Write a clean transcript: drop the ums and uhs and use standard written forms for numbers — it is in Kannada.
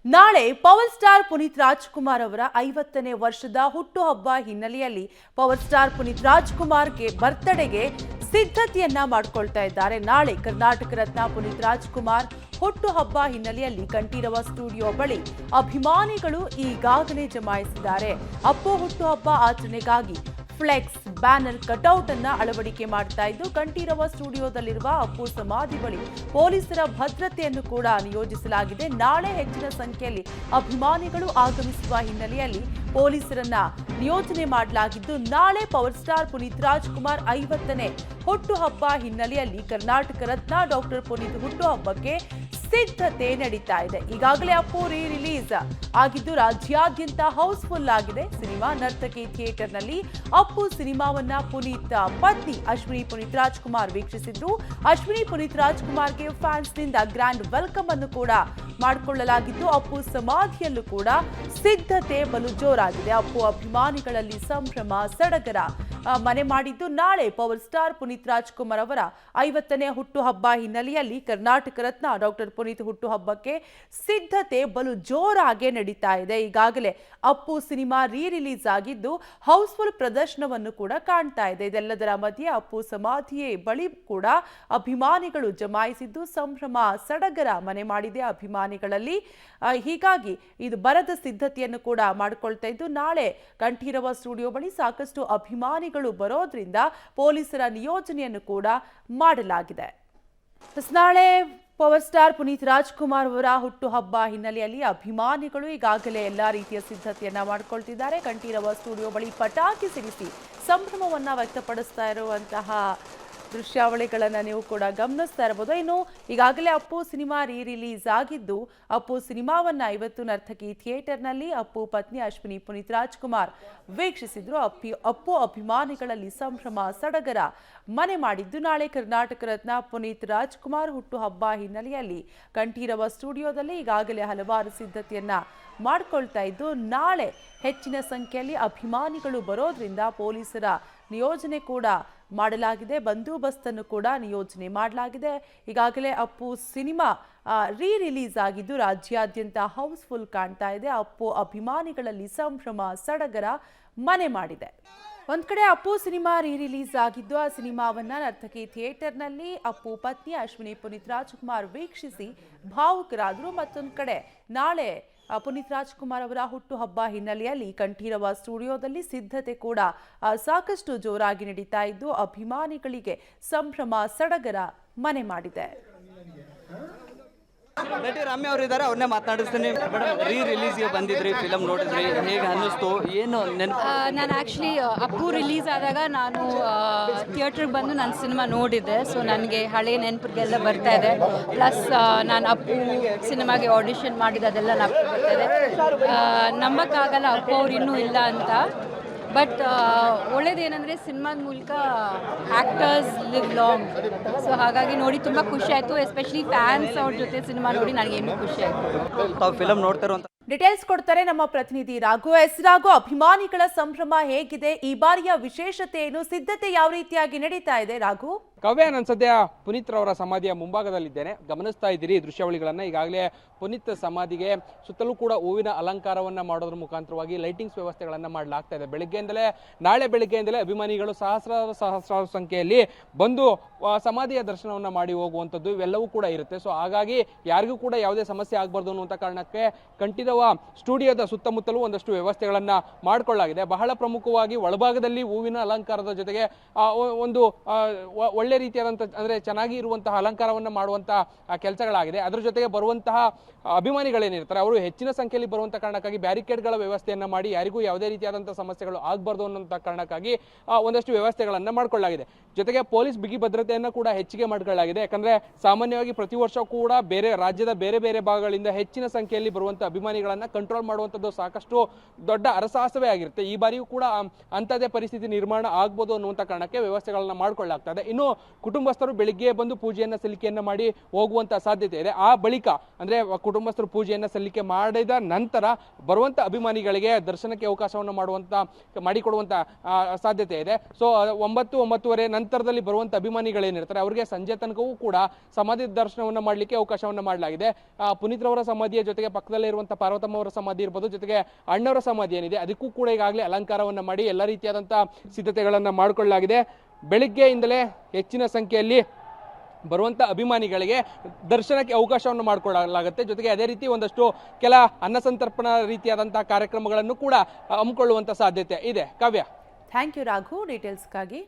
ನಾಳೆ ಪವರ್ ಸ್ಟಾರ್ ಪುನೀತ್ ರಾಜ್ಕುಮಾರ್ ಅವರ 50ನೇ ವರ್ಷದ ಹುಟ್ಟುಹಬ್ಬ ಹಿನ್ನೆಲೆಯಲ್ಲಿ ಪವರ್ ಸ್ಟಾರ್ ಪುನೀತ್ ರಾಜ್ಕುಮಾರ್ಗೆ ಬರ್ತ್ಡೇಗೆ ಸಿದ್ಧತೆಯನ್ನ ಮಾಡಿಕೊಳ್ತಾ ಇದ್ದಾರೆ. ನಾಳೆ ಕರ್ನಾಟಕ ರತ್ನ ಪುನೀತ್ ರಾಜ್ಕುಮಾರ್ ಹುಟ್ಟುಹಬ್ಬ ಹಿನ್ನೆಲೆಯಲ್ಲಿ ಕಂಠೀರವ ಸ್ಟುಡಿಯೋ ಬಳಿ ಅಭಿಮಾನಿಗಳು ಈಗಾಗಲೇ ಜಮಾಯಿಸಿದ್ದಾರೆ. ಅಪ್ಪು ಹುಟ್ಟುಹಬ್ಬ ಆಚರಣೆಗಾಗಿ ಫ್ಲೆಕ್ಸ್, ಬ್ಯಾನರ್, ಕಟೌಟ್ ಅನ್ನ ಅಳವಡಿಕೆ ಮಾಡ್ತಾ ಇದ್ದು, ಕಂಠೀರವ ಸ್ಟುಡಿಯೋದಲ್ಲಿರುವ ಅಪ್ಪು ಸಮಾಧಿ ಬಳಿ ಪೊಲೀಸರ ಭದ್ರತೆಯನ್ನು ಕೂಡ ನಿಯೋಜಿಸಲಾಗಿದೆ. ನಾಳೆ ಹೆಚ್ಚಿನ ಸಂಖ್ಯೆಯಲ್ಲಿ ಅಭಿಮಾನಿಗಳು ಆಗಮಿಸುವ ಹಿನ್ನೆಲೆಯಲ್ಲಿ ಪೊಲೀಸರನ್ನ ನಿಯೋಜನೆ ಮಾಡಲಾಗಿದ್ದು, ನಾಳೆ ಪವರ್ ಸ್ಟಾರ್ ಪುನೀತ್ ರಾಜ್ಕುಮಾರ್ 50ನೇ ಹುಟ್ಟುಹಬ್ಬ ಹಿನ್ನೆಲೆಯಲ್ಲಿ ಕರ್ನಾಟಕ ರತ್ನ ಡಾಕ್ಟರ್ ಪುನೀತ್ ಹುಟ್ಟುಹಬ್ಬಕ್ಕೆ ಸಿದ್ಧತೆ ನಡೀತಾ ಇದೆ. ಈಗಾಗಲೇ ಅಪ್ಪು ರಿಲೀಸ್ ಆಗಿದ್ದು ರಾಜ್ಯಾದ್ಯಂತ ಹೌಸ್ಫುಲ್ ಆಗಿದೆ. ಸಿನಿಮಾ ನರ್ತಕಿ ಥಿಯೇಟರ್ನಲ್ಲಿ ಅಪ್ಪು ಸಿನಿಮಾವನ್ನ ಪುನೀತ್ ಪತ್ನಿ ಅಶ್ವಿನಿ ಪುನೀತ್ ರಾಜ್ಕುಮಾರ್ ವೀಕ್ಷಿಸಿದ್ರು. ಅಶ್ವಿನಿ ಪುನೀತ್ ರಾಜ್ಕುಮಾರ್ಗೆ ಫ್ಯಾನ್ಸ್ ನಿಂದ ಗ್ರ್ಯಾಂಡ್ ವೆಲ್ಕಮ್ ಅನ್ನು ಕೂಡ ಮಾಡಿಕೊಳ್ಳಲಾಗಿದ್ದು, ಅಪ್ಪು ಸಮಾಧಿಯಲ್ಲೂ ಕೂಡ ಸಿದ್ಧತೆ ಬಲು ಜೋರಾಗಿದೆ. ಅಪ್ಪು ಅಭಿಮಾನಿಗಳಲ್ಲಿ ಸಂಭ್ರಮ ಸಡಗರ ಮನೆ ಮಾಡಿದ್ದು, ನಾಳೆ ಪವರ್ ಸ್ಟಾರ್ ಪುನೀತ್ ರಾಜ್ಕುಮಾರ್ ಅವರ 50ನೇ ಹುಟ್ಟುಹಬ್ಬ ಹಿನ್ನೆಲೆಯಲ್ಲಿ ಕರ್ನಾಟಕ ರತ್ನ ಡಾಕ್ಟರ್ ಪುನೀತ್ ಹುಟ್ಟುಹಬ್ಬಕ್ಕೆ ಸಿದ್ಧತೆ ಬಲು ಜೋರಾಗಿ ನಡೀತಾ ಇದೆ. ಈಗಾಗಲೇ ಅಪ್ಪು ಸಿನಿಮಾ ರಿಲೀಸ್ ಆಗಿದ್ದು ಹೌಸ್ಫುಲ್ ಪ್ರದರ್ಶನವನ್ನು ಕೂಡ ಕಾಣ್ತಾ ಇದೆ. ಇದೆಲ್ಲದರ ಮಧ್ಯೆ ಅಪ್ಪು ಸಮಾಧಿಯೇ ಬಳಿ ಕೂಡ ಅಭಿಮಾನಿಗಳು ಜಮಾಯಿಸಿದ್ದು ಸಂಭ್ರಮ ಸಡಗರ ಮನೆ ಮಾಡಿದೆ ಅಭಿಮಾನಿಗಳಲ್ಲಿ. ಹೀಗಾಗಿ ಇದು ಬರದ ಸಿದ್ಧತೆಯನ್ನು ಕೂಡ ಮಾಡಿಕೊಳ್ತಾ ಇದ್ದು, ನಾಳೆ ಕಂಠೀರವ ಸ್ಟುಡಿಯೋ ಬಳಿ ಸಾಕಷ್ಟು ಅಭಿಮಾನಿಗಳು ಬರೋದ್ರಿಂದ ಪೊಲೀಸರ ನಿಯೋಜನೆಯನ್ನು ಕೂಡ ಮಾಡಲಾಗಿದೆ. ನಾಳೆ ಪವರ್ ಸ್ಟಾರ್ ಪುನೀತ್ ರಾಜ್ಕುಮಾರ್ ಅವರ ಹುಟ್ಟುಹಬ್ಬ ಹಿನ್ನೆಲೆಯಲ್ಲಿ ಅಭಿಮಾನಿಗಳು ಈಗಾಗಲೇ ಎಲ್ಲಾ ರೀತಿಯ ಸಿದ್ಧತೆಯನ್ನ ಮಾಡಿಕೊಳ್ತಿದ್ದಾರೆ. ಕಂಠೀರವ ಸ್ಟುಡಿಯೋ ಬಳಿ ಪಟಾಕಿ ಸಿಡಿಸಿ ಸಂಭ್ರಮವನ್ನ ವ್ಯಕ್ತಪಡಿಸ್ತಾ ಇರುವಂತಹ ದೃಶ್ಯಾವಳಿಗಳನ್ನ ನೀವು ಕೂಡ ಗಮನಿಸ್ತಾ ಇರಬಹುದು. ಇನ್ನು ಈಗಾಗಲೇ ಅಪ್ಪು ಸಿನಿಮಾ ರಿಲೀಸ್ ಆಗಿದ್ದು, ಅಪ್ಪು ಸಿನಿಮಾವನ್ನ ಇವತ್ತು ನರ್ತಕಿ ಥಿಯೇಟರ್ನಲ್ಲಿ ಅಪ್ಪು ಪತ್ನಿ ಅಶ್ವಿನಿ ಪುನೀತ್ ರಾಜ್ಕುಮಾರ್ ವೀಕ್ಷಿಸಿದ್ರು. ಅಪ್ಪು ಅಭಿಮಾನಿಗಳಲ್ಲಿ ಸಂಭ್ರಮ ಸಡಗರ ಮನೆ ಮಾಡಿದ್ದು, ನಾಳೆ ಕರ್ನಾಟಕ ರತ್ನ ಪುನೀತ್ ರಾಜ್ಕುಮಾರ್ ಹುಟ್ಟುಹಬ್ಬ ಹಿನ್ನೆಲೆಯಲ್ಲಿ ಕಂಠೀರವ ಸ್ಟುಡಿಯೋದಲ್ಲಿ ಈಗಾಗಲೇ ಹಲವಾರು ಸಿದ್ಧತೆಯನ್ನ ಮಾಡಿಕೊಳ್ತಾ ಇದ್ದು, ನಾಳೆ ಹೆಚ್ಚಿನ ಸಂಖ್ಯೆಯಲ್ಲಿ ಅಭಿಮಾನಿಗಳು ಬರೋದ್ರಿಂದ ಪೊಲೀಸರ ನಿಯೋಜನೆ ಕೂಡ ಮಾಡಲಾಗಿದೆ. ಬಂದೋಬಸ್ತನ್ನು ಕೂಡ ನಿಯೋಜನೆ ಮಾಡಲಾಗಿದೆ. ಈಗಾಗಲೇ ಅಪ್ಪು ಸಿನಿಮಾ ರಿಲೀಸ್ ಆಗಿದ್ದು ರಾಜ್ಯಾದ್ಯಂತ ಹೌಸ್ಫುಲ್ ಕಾಣ್ತಾ ಇದೆ. ಅಪ್ಪು ಅಭಿಮಾನಿಗಳಲ್ಲಿ ಸಂಭ್ರಮ ಸಡಗರ ಮನೆ ಮಾಡಿದೆ. ಒಂದ್ ಕಡೆ ಅಪ್ಪು ಸಿನಿಮಾ ರಿಲೀಸ್ ಆಗಿದ್ದು, ಆ ಸಿನಿಮಾವನ್ನ ನರ್ತಕಿ ಥಿಯೇಟರ್ನಲ್ಲಿ ಅಪ್ಪು ಪತ್ನಿ ಅಶ್ವಿನಿ ಪುನೀತ್ ರಾಜ್ಕುಮಾರ್ ವೀಕ್ಷಿಸಿ ಭಾವುಕರಾದರು. ಮತ್ತೊಂದು ಕಡೆ ನಾಳೆ ಪುನೀತ್ ರಾಜ್ಕುಮಾರ್ ಅವರ ಹುಟ್ಟುಹಬ್ಬ ಹಿನ್ನೆಲೆಯಲ್ಲಿ ಕಂಠೀರವ ಸ್ಟುಡಿಯೋದಲ್ಲಿ ಸಿದ್ಧತೆ ಕೂಡ ಸಾಕಷ್ಟು ಜೋರಾಗಿ ನಡೀತಾ ಇದ್ದು, ಅಭಿಮಾನಿಗಳಿಗೆ ಸಂಭ್ರಮ ಸಡಗರ ಮನೆ ಮಾಡಿದೆ. ನಟಿ ರಮ್ಯ ಅವರು ಇದ್ದಾರೆ, ಅವ್ರನ್ನೇ ಮಾತನಾಡಿಸ್ತೀನಿ. ರಿಲೀಸ್ಗೆ ಬಂದಿದ್ರಿ, ಫಿಲಮ್ ನೋಡಿದ್ರಿ, ಹೇಗೆ ಅನ್ನಿಸ್ತು, ಏನು ನೆನಪು? ನಾನು ಆ್ಯಕ್ಚುಲಿ ಅಪ್ಪು ರಿಲೀಸ್ ಆದಾಗ ನಾನು ಥಿಯೇಟ್ರಿಗೆ ಬಂದು ನಾನು ಸಿನಿಮಾ ನೋಡಿದ್ದೆ. ಸೊ ನನಗೆ ಹಳೆಯ ನೆನಪಿಗೆಲ್ಲ ಬರ್ತಾ ಇದೆ. ಪ್ಲಸ್ ನಾನು ಅಪ್ಪು ಸಿನಿಮಾಗೆ ಆಡಿಷನ್ ಮಾಡಿದ್ದು ಅದೆಲ್ಲ ನೆನಪು ಬರ್ತಾ ಇದೆ. ನಂಬಕ್ಕಾಗಲ್ಲ ಅಪ್ಪು ಅವ್ರು ಇನ್ನೂ ಇಲ್ಲ ಅಂತ. ಬಟ್ ಒಳ್ಳೇದೇನೆಂದರೆ ಸಿನಿಮಾದ ಮೂಲಕ ಆ್ಯಕ್ಟರ್ಸ್ ಲಿವ್ ಲಾಂಗ್. ಸೊ ಹಾಗಾಗಿ ನೋಡಿ ತುಂಬ ಖುಷಿ ಆಯಿತು. ಎಸ್ಪೆಷಲಿ ಫ್ಯಾನ್ಸ್ ಅವ್ರ ಜೊತೆ ಸಿನಿಮಾ ನೋಡಿ ನನಗೆ ಇನ್ನೂ ಖುಷಿ ಆಯಿತು. ತಾವು ಫಿಲಮ್ ನೋಡ್ತಾರೋ ಡೀಟೇಲ್ಸ್ ಕೊಡ್ತಾರೆ ನಮ್ಮ ಪ್ರತಿನಿಧಿ ರಾಘು. ರಾಘು, ಅಭಿಮಾನಿಗಳ ಸಂಭ್ರಮ ಹೇಗಿದೆ? ಈ ಬಾರಿಯ ವಿಶೇಷತೆ ಏನು? ಸಿದ್ಧತೆ ಯಾವ ರೀತಿಯಾಗಿ ನಡೀತಾ ಇದೆ ರಾಘು? ಕವ್ಯ, ನಾನು ಸದ್ಯ ಪುನೀತ್ ರವರ ಸಮಾಧಿಯ ಮುಂಭಾಗದಲ್ಲಿದ್ದೇನೆ. ಗಮನಿಸ್ತಾ ಇದ್ದೀರಿ ದೃಶ್ಯಾವಳಿಗಳನ್ನು. ಈಗಾಗಲೇ ಪುನೀತ್ ಸಮಾಧಿಗೆ ಸುತ್ತಲೂ ಕೂಡ ಹೂವಿನ ಅಲಂಕಾರವನ್ನು ಮಾಡೋದ್ರ ಮುಖಾಂತರವಾಗಿ ಲೈಟಿಂಗ್ಸ್ ವ್ಯವಸ್ಥೆಗಳನ್ನು ಮಾಡಲಾಗ್ತಾ ಇದೆ. ನಾಳೆ ಬೆಳಗ್ಗೆಯಿಂದಲೇ ಅಭಿಮಾನಿಗಳು ಸಹಸ್ರಾರು ಸಂಖ್ಯೆಯಲ್ಲಿ ಬಂದು ಸಮಾಧಿಯ ದರ್ಶನವನ್ನು ಮಾಡಿ ಹೋಗುವಂಥದ್ದು ಇವೆಲ್ಲವೂ ಕೂಡ ಇರುತ್ತೆ. ಸೊ ಹಾಗಾಗಿ ಯಾರಿಗೂ ಕೂಡ ಯಾವುದೇ ಸಮಸ್ಯೆ ಆಗಬಾರ್ದು ಅನ್ನುವಂಥ ಕಾರಣಕ್ಕೆ ಕಂಠೀರವ ಸ್ಟುಡಿಯೋದ ಸುತ್ತಮುತ್ತಲೂ ಒಂದಷ್ಟು ವ್ಯವಸ್ಥೆಗಳನ್ನು ಮಾಡಿಕೊಳ್ಳಲಾಗಿದೆ. ಬಹಳ ಪ್ರಮುಖವಾಗಿ ಒಳಭಾಗದಲ್ಲಿ ಹೂವಿನ ಅಲಂಕಾರದ ಜೊತೆಗೆ ಒಂದು ಒಳ್ಳೆ ರೀತಿಯಾದಂಥ ಅಂದರೆ ಚೆನ್ನಾಗಿ ಇರುವಂತಹ ಅಲಂಕಾರವನ್ನು ಮಾಡುವಂತಹ ಕೆಲಸಗಳಾಗಿದೆ. ಅದರ ಜೊತೆಗೆ ಬರುವಂತಹ ಅಭಿಮಾನಿಗಳೇನಿರ್ತಾರೆ ಅವರು ಹೆಚ್ಚಿನ ಸಂಖ್ಯೆಯಲ್ಲಿ ಬರುವಂಥ ಕಾರಣಕ್ಕಾಗಿ ಬ್ಯಾರಿಕೇಡ್ಗಳ ವ್ಯವಸ್ಥೆಯನ್ನು ಮಾಡಿ ಯಾರಿಗೂ ಯಾವುದೇ ರೀತಿಯಾದಂಥ ಸಮಸ್ಯೆಗಳು ಆಗಬಾರ್ದು ಅನ್ನೋಂಥ ಕಾರಣಕ್ಕಾಗಿ ಒಂದಷ್ಟು ವ್ಯವಸ್ಥೆಗಳನ್ನು ಮಾಡಿಕೊಳ್ಳಲಾಗಿದೆ. ಜೊತೆಗೆ ಪೊಲೀಸ್ ಬಿಗಿ ಭದ್ರತೆಯನ್ನು ಕೂಡ ಹೆಚ್ಚಿಗೆ ಮಾಡಿಕೊಳ್ಳಲಾಗಿದೆ. ಯಾಕಂದರೆ ಸಾಮಾನ್ಯವಾಗಿ ಪ್ರತಿ ವರ್ಷ ಕೂಡ ರಾಜ್ಯದ ಬೇರೆ ಬೇರೆ ಭಾಗಗಳಿಂದ ಹೆಚ್ಚಿನ ಸಂಖ್ಯೆಯಲ್ಲಿ ಬರುವಂಥ ಅಭಿಮಾನಿಗಳ ಅಭಿಮಾನಿಗಳನ್ನು ಕಂಟ್ರೋಲ್ ಮಾಡುವಂಥದ್ದು ಸಾಕಷ್ಟು ದೊಡ್ಡ ಅರಸಾಹಸವೇ ಆಗಿರುತ್ತೆ. ಈ ಬಾರಿಯೂ ಕೂಡ ಅಂಥದ್ದೇ ಪರಿಸ್ಥಿತಿ ನಿರ್ಮಾಣ ಆಗ್ಬೋದು ಅನ್ನುವಂಥ ಕಾರಣಕ್ಕೆ ವ್ಯವಸ್ಥೆಗಳನ್ನ ಮಾಡಿಕೊಳ್ಳಲಾಗ್ತಾ ಇದೆ. ಇನ್ನು ಕುಟುಂಬಸ್ಥರು ಬೆಳಿಗ್ಗೆ ಬಂದು ಪೂಜೆಯನ್ನು ಸಲ್ಲಿಕೆಯನ್ನು ಮಾಡಿ ಹೋಗುವಂಥ ಸಾಧ್ಯತೆ ಇದೆ. ಆ ಬಳಿಕ ಅಂದರೆ ಕುಟುಂಬಸ್ಥರು ಪೂಜೆಯನ್ನು ಸಲ್ಲಿಕೆ ಮಾಡಿದ ನಂತರ ಬರುವಂಥ ಅಭಿಮಾನಿಗಳಿಗೆ ದರ್ಶನಕ್ಕೆ ಅವಕಾಶವನ್ನು ಮಾಡಿಕೊಡುವಂಥ ಸಾಧ್ಯತೆ ಇದೆ. ಸೊ 9-9:30 ನಂತರದಲ್ಲಿ ಬರುವಂಥ ಅಭಿಮಾನಿಗಳೇನಿರ್ತಾರೆ ಅವರಿಗೆ ಸಂಜೆ ತನಕವೂ ಕೂಡ ಸಮಾಧಿ ದರ್ಶನವನ್ನು ಮಾಡಲಿಕ್ಕೆ ಅವಕಾಶವನ್ನು ಮಾಡಲಾಗಿದೆ. ಪುನೀತ್ ರವರ ಸಮಾಧಿಯ ಜೊತೆಗೆ ಪಕ್ಕದಲ್ಲೇ ಇರುವಂಥ ಪಾರ್ವತಮ್ಮ ಅವರ ಸಮಾಧಿ ಇರ್ಬೋದು, ಜೊತೆಗೆ ಅಣ್ಣವರ ಸಮಾಧಿ ಏನಿದೆ ಅದಕ್ಕೂ ಕೂಡ ಈಗಾಗಲೇ ಅಲಂಕಾರವನ್ನು ಮಾಡಿ ಎಲ್ಲ ರೀತಿಯಾದಂಥ ಸಿದ್ಧತೆಗಳನ್ನು ಮಾಡಿಕೊಳ್ಳಲಾಗಿದೆ. ಬೆಳಿಗ್ಗೆಯಿಂದಲೇ ಹೆಚ್ಚಿನ ಸಂಖ್ಯೆಯಲ್ಲಿ ಬರುವಂಥ ಅಭಿಮಾನಿಗಳಿಗೆ ದರ್ಶನಕ್ಕೆ ಅವಕಾಶವನ್ನು ಮಾಡಿಕೊಳ್ಳಲಾಗುತ್ತೆ. ಜೊತೆಗೆ ಅದೇ ರೀತಿ ಒಂದಷ್ಟು ಕೆಲ ಅನ್ನಸಂತರ್ಪಣಾ ರೀತಿಯಾದಂಥ ಕಾರ್ಯಕ್ರಮಗಳನ್ನು ಕೂಡ ಹಮ್ಮಿಕೊಳ್ಳುವಂಥ ಸಾಧ್ಯತೆ ಇದೆ. ಕಾವ್ಯ. Thank you Raghu ಡೀಟೇಲ್ಸ್ಗಾಗಿ.